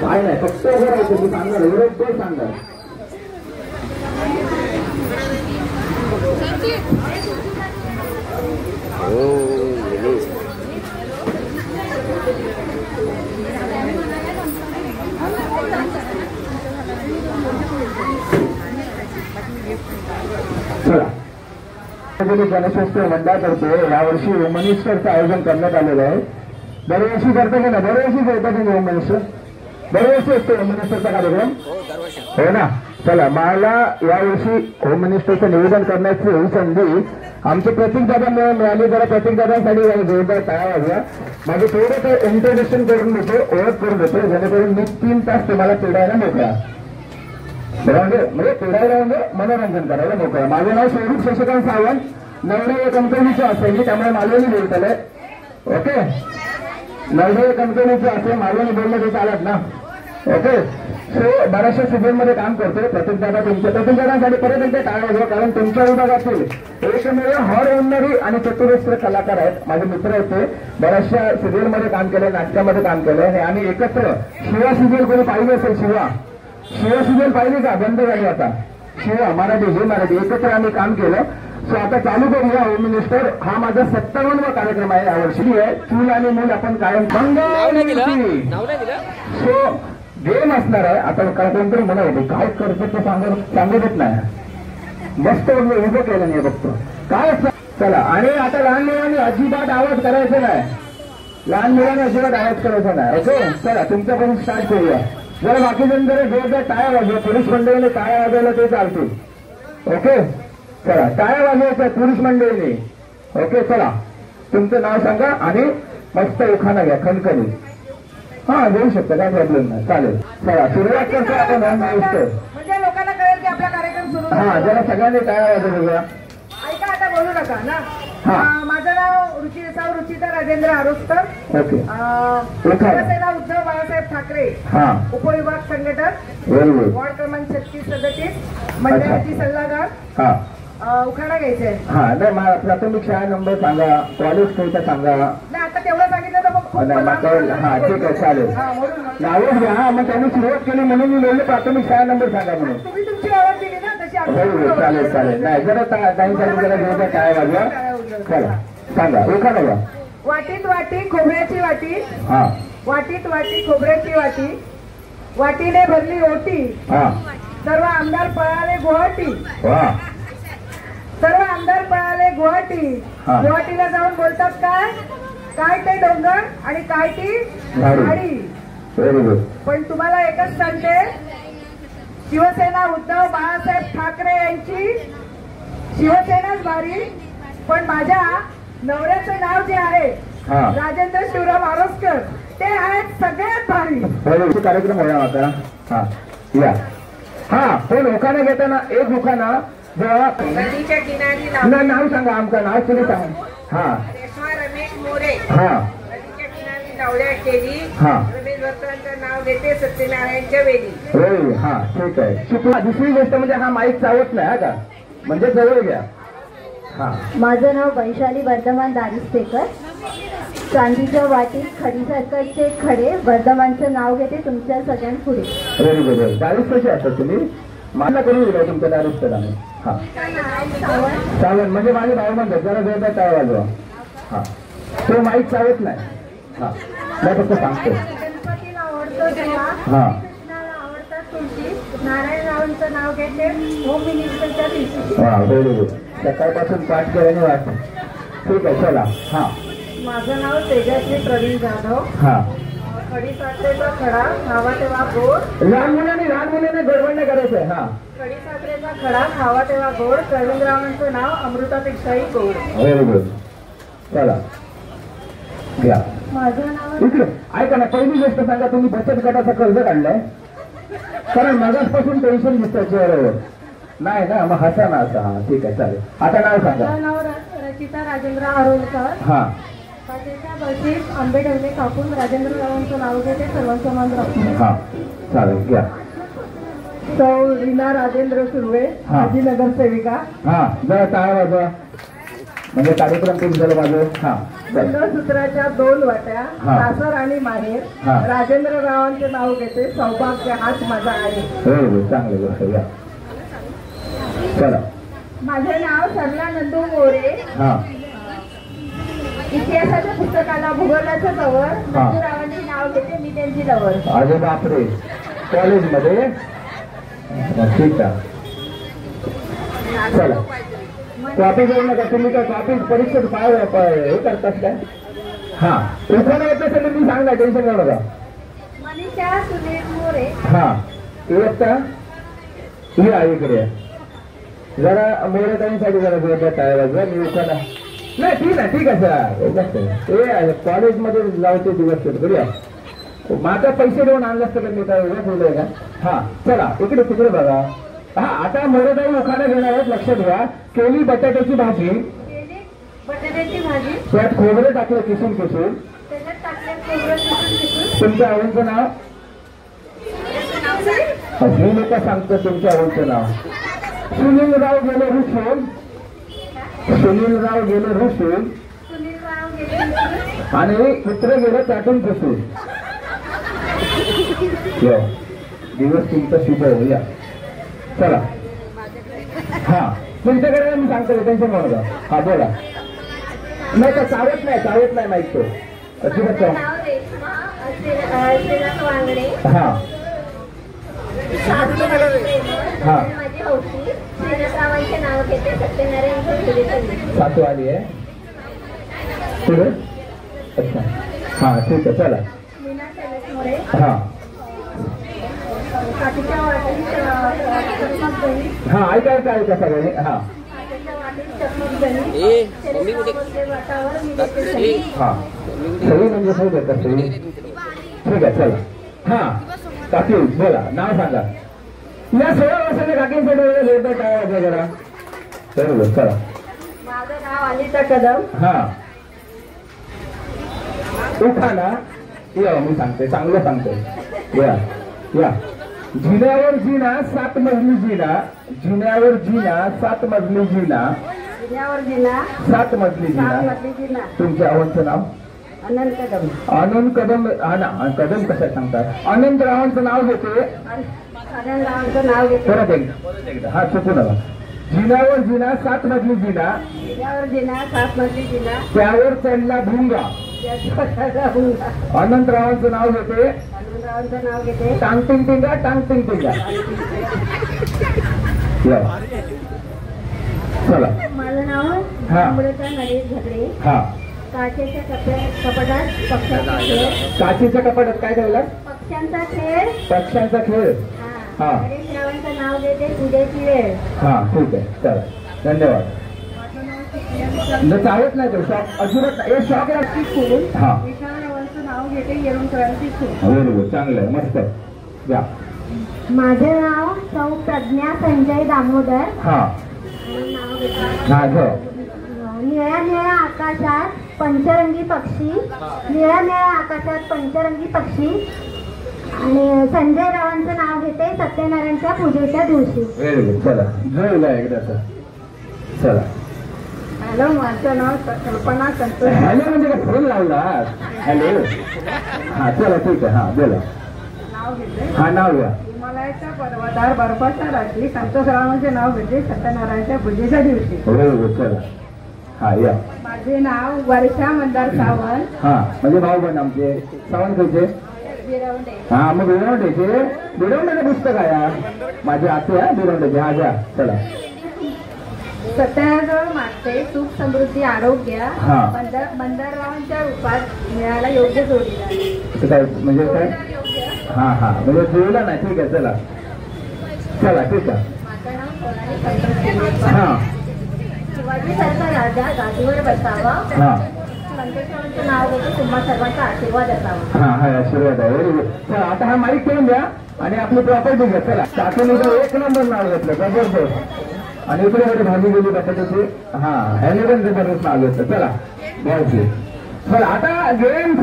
काय नाही, फक्त उभं तुम्ही सांगा, एवढं ते सांगा. गणेशोत्सव मंडळातर्फे यावर्षी वुमनिस्टरचं आयोजन करण्यात आलेलं आहे. दरवर्षी करतो की ना, दरवर्षी करतो की वुमनिस्टर, दरवर्षी असतो वुमनिस्टरचा कार्यक्रम, हो ना. चला, मला यावर्षी होम मिनिस्टरचं निवेदन करण्याची ही संधी आमचे प्रतीक दादांना मिळाली. जरा प्रतीक दादांसाठी जोरदार टाळ्या वाजवा. माझं थोडं इंट्रोडक्शन करून देतो, ओळख करून देतो, जेणेकरून मी 3 तास तुम्हाला पिढायला मोकळा, म्हणजे पिढायला म्हणजे मनोरंजन करायला मोकळा. माझं नाव स्वरूप शशिकांत सावंत, नवदेव कंपनीचं असेल मी, त्यामुळे मालवणी बोलतोय. ओके, नवदेव कंपनीचं असेल, मालवणी बोलणं ते चालत ना. ओके, सो बऱ्याचशा सिजनमध्ये काम करतोय. प्रतीकदादा तुमच्या प्रतीकदादांसाठी परत एकदा टाळ्या वाजवा, कारण तुमच्या विभागातील एकमेव हॉर ओनरी आणि चतुरस्त्र कलाकार आहेत. माझे मित्र आहेत, ते बऱ्याचशा सिरियलमध्ये काम केलंय, नाटकामध्ये काम केलंय. आणि एकत्र शिवा सिरियल कोणी पाहिजे असेल, शिवा सिरियल पाहिली का? बंद झाली आता. शिवा मराठी, जे मराठी एकत्र आम्ही काम केलं. सो आता चालू करूया होम मिनिस्टर. हा माझा 57वा कार्यक्रम आहे यावर्षी. आहे चूल आणि मूल आपण कायम सो गेम असणार आहे. आता कोणतरी म्हणा होते काय करतो तो सांगतच नाही, मस्त उभं केलं नाही बघतो काय. चला, आणि आता लहान मुलांनी अजिबात आवाज करायचा नाही, लहान मुलांनी अजिबात आवाज करायचा नाही. ओके, चला तुमच्यापासून स्टार्ट करूया. जर बाकी जण जर जोरदार टाळ्या वाजवा, पोलीस मंडळीने टाळ्या वाजवायला ते चालतील. ओके, चला टाळ्या वाजवायच्या पोलीस मंडळीने. ओके, चला तुमचं नाव सांगा आणि मस्त उखाणा घ्या खणखणी. हा, घेऊ शकता, काय प्रॉब्लेम नाही, चालेल. चला सुरुवात करतो आपण म्हणजे लोकांना कळेल की आपला कार्यक्रम सुरू. हा, जरा सगळ्यांनी टाळ्या वाजवूया. ऐका, आता बोलू नका ना. माझं नाव रुचिता राजेंद्र आरोस्कर. ओके, शिवसेना उद्धव बाळासाहेब ठाकरे उपविभाग संघटक, वॉर्ड क्रमांक 36-37, मंडळाची सल्लागार. उखाणा घ्यायचंय. हा, नाही प्राथमिक शाळा नंबर सांगा, कॉलेज कोणता सांगा. नाही, आता तेवढं सांगितलं तर मग हा ठीक आहे, चालेल. नावच घ्या. हा, मग त्यांनी सुरुवात केली म्हणून मी बोललो प्राथमिक शाळा नंबर सांगा म्हणून. तुम्ही तुमची ओळख दिली ना तशी. हो, चालेल चालेल. नाही, जरा त्यांच्यासाठी जरा जोरदार काय वाजवा. चला सांगा, उखाणा घ्या. वाटीत वाटी खोबऱ्याची वाटी, हा, वाटीत वाटी खोबऱ्याची वाटी, वाटीने भरली ओटी, सर्व आमदार पळाले गुवाहाटी, सर्व आमदार पळाले गुवाहाटी. गुवाहाटीला जाऊन बोलतात काय, काय ते डोंगर आणि काय ती झाडी. पण तुम्हाला एकच सांगते, शिवसेना उद्धव बाळासाहेब ठाकरे यांची शिवसेनाच भारी, पण माझ्या नवऱ्याचं नाव जे आहे राजेंद्र शिवराम आरोस्कर, ते आहेत सगळ्यात भारी. कार्यक्रम होया आता. हा या, हा, पण उखाणा घेताना एक उखाणा नदीच्या किनारी नाव सांगा, आमचं नाव तुम्ही सांगा. हा, रमेश मोरे. हा, नदीच्या किनारी नावड्या केली. हा, रमेश भक्तांचं नाव घेते सत्यनारायणच्या वेळी. होय, हा ठीक आहे. दुसरी गोष्ट म्हणजे हा माईक चावत नाही, हा का, म्हणजे जवळ घ्या. हा, माझं नाव वैशाली वर्धमान दारिस्तेकर. चांदीच्या वाटीत खडीसाखरचे खडे, वर्धमानचं नाव घेते तुमच्या सगळ्यांपुढे. Very good. दारिस कसे असतात तुम्ही? मला करून दिलं तुमच्या दारिस्तेराने. हा, सावंत म्हणजे माझे भाऊ म्हणतात, जरा जोरदार टाळ्या वाजवा. हा, तो माईक चावत नाही. हा, मी फक्त सांगतो. गणपतीला आवडतो देवा, हा, कृष्णाला आवडतात तुळशी, नारायणरावांचं नाव घेते होम मिनिस्टरच्या दिवशी. हा, व्हेरी गुड. सकाळपासून पाठ केल्याने वाटतं. ठीक आहे, चला. हा, माझं नाव तेजस्वी प्रवीण जाधव. हा, खडीसाखरेचा खडा खावा तेव्हा गोड. लहान मुलाने गडबड नाही करायचंय. हा, खडीसाखरेचा खडा खावा तेव्हा गोड, प्रवीणरावांचं नाव अमृतापेक्षाही गोड. Very good. चला घ्या. माझं नाव इकडे ऐका ना, पहिली गोष्ट सांगा, तुम्ही बचत गटाचं कर्ज काढलंय? कारण मगाचपासून टेन्शन दिसतं चेहऱ्यावर. नाही ना, मग हसा ना असा. हा, ठीक आहे, चालेल. आता नाव सांगा. माझं नाव रचिता राजेंद्र आरोलकर. हा, काचेच्या बशीत आंबे ठेवले कापून, राजेंद्ररावांचं नाव घेते सर्वांचं मान राखून. हा, चालेल घ्या. सौ रीना राजेंद्र सुर्वे, माजी नगरसेविका. हा, जरा टाळ्या वाजवा. म्हणजे कार्यक्रम किती झाला माझं. हा मंगळसूत्राच्या 2 वाट्या, हा. सासर आणि माहेर. हा. राजेंद्ररावांचे नाव घेते. सौभाग्य हाच माझा आहे. हो चांगली गोष्ट. या चला. माझे नाव सरला नंदू मोरे. हा इतिहासाच्या पुस्तकाला भूगोलाचं कवर. नंदूरावांचे नाव घेते, मी त्यांची लवर. अरे बापरे, कॉलेजमध्ये. ठीक आहे चला. कॉपी घेऊ नका तुम्ही. काय कॉपी परीक्षेत पाय हे करतात काय. हा उखाणा येत असेल मी सांगला, टेन्शन घेऊ नका. मनीषा सुनील मोरे. हा एकटा या इकडे जरा मोरेताईंसाठी जरा जोरदार टाळ्या वाजवा. मी उखाणा नाही. ठीक आहे ठीक आहे सर. कॉलेजमध्ये जायचे दिवस करूया. माझा पैसे देऊन आणलं असतं तर मी काय एवढं बोललोय का. हा चला इकडे तिकडे बघा. हा आता मोरेताई उखाणा घेणार आहेत. लक्ष द्या. केली बटाट्याची भाजी. बटाट्याची भाजी. त्यात खोबरं टाकलं किसून किसून. त्याच्यात टाकलं खोबरं किसून. तुमच्या आवडीचं नाव. मी लोक सांगतो तुमच्या आवडीचं नाव. सुनीलराव गेले रुसून. सुनीलराव गेले रुसून सुनीलराव गेले आणि कुत्र गेलं त्यातून पुसून. दिवस तुमचा शुभ होऊया. चला. हा तुमच्याकडे मी सांगतो टेन्शन म्हणून. हा बोला. नाही तर चावत नाही माहित तो अजिबात. नाव रेश्मा श्रीनाथ वांगडे. हा हा माझी हौशी. श्रीनाथरावांचे नाव घेते, सत्यनारायण सातू आली आहे पुढे. अच्छा हा ठीक आहे चला. मीना शैलेश मोरे. हा काठीच्या वाटीत चकमक दही. हा ऐका सगळ्यांनी. हा काठीच्या वाटीत चकमक दही. वाटावर मी देते सही. हा सही म्हणजे सही देतात सही. ठीक आहे चला. हा काकी बोला नाव सांगा. या 16 वर्षाच्या काकींसाठी काय जरा बरोबर. चला. माझं नाव अनिता कदम. हा उखाणा या मी सांगते चांगलं सांगते. या जिन्यावर जिना 7 मजली जिना. जिन्यावर जिना 7 मजली जिना. जिन्यावर जिना 7 मजली जिना. जिना. तुमच्या आवडचं नाव. अनंत कदम. आनंद कदम. हा ना कदम कशा सांगतात. आनंद रावांचं नाव घेते. रावांचं नाव घेते. परत एकदा. हा चुकू नका. जिन्यावर जिना 7 मजली जिना. जिन्यावर जिना 7 मजली जिना. त्यावर चढला भुंगा. अनंतरावांचं नाव घेते. अनंतरावांचं नाव घेते. टांग टिंग टिंगा टांग टिंग टिंगा. चला. माझं नाव हा. अमृता नरेश झगडे. हा काचेच्या कपाटात पक्ष्यांचा खेळ. काचीच्या कपाटात काय ठेवलं. पक्ष्यांचा खेळ. पक्ष्यांचा खेळ. हा. नरेश रावांचं नाव घेते, पूजेची वेळ. हा ठीक आहे चला धन्यवाद. चालत नाही तो शॉक अजिबात नाही. हे शॉक लागते फुल. हा विशाल रावांचं नाव घेते. येरुळकरांची खूप. बरोबर चांगलं आहे मस्त. या माझे नाव सौ प्रज्ञा संजय दामोदर. हा हा झ. निळ्या निळ्या आकाशात पंचरंगी पक्षी. निळ्या निळ्या आकाशात पंचरंगी पक्षी. आणि संजय रावांचं नाव घेते, सत्यनारायणच्या पूजेच्या दिवशी. Very good. चला जुळला एकदा. चला. हॅलो माझं नाव कल्पना संतोष. हॅलो म्हणजे काय फोन लावला. हॅलो हा चला ठीक आहे. हा बोला. नाव घेते. हा नाव या. हिमालयाच्या पर्वतावर बर्फाच्या रात्री संतोषरावांचे नाव घेते, सत्यनारायणच्या पूजेच्या दिवशी. Very good. चला. हा या. माझे नाव वर्षा मंदार सावंत. हा म्हणजे भाऊ बहीण आमचे सावंत खायचे. हा मग बिरवंड्याचे. बिरवंड्याचं पुस्तक आहे माझी आते. हा बिरवंड्याचे. हा घ्या चला. सत्यनारायण मागते सुख समृद्धी आरोग्य. हा. मंदाररावांच्या रूपात मिळाला योग्य जोडीला. काय म्हणजे काय. योग्य. हा हा म्हणजे जुळला नाही. ठीक आहे चला. चला ठीक आहे. माझं नाव सोनाली संतोष. हा शिवाजीसारखा राजा गादीवर बसावा. हा संतोषरावांचं नाव घेते, तुम्हा सर्वांचा आशीर्वाद असावा. हा हा आशीर्वाद आहे. Very good. चला आता हा माईक ठेवून द्या आणि आपली प्रॉपर्टी घ्या. चला टाकून एक नंबर नाव घेतलं जबरदस्त. आणि इकडे मध्ये भाजी गेली बटाट्याची. हा ह्याने पण जबरदस्त नाव घेतलं. चला घ्यायची. चला आता गेम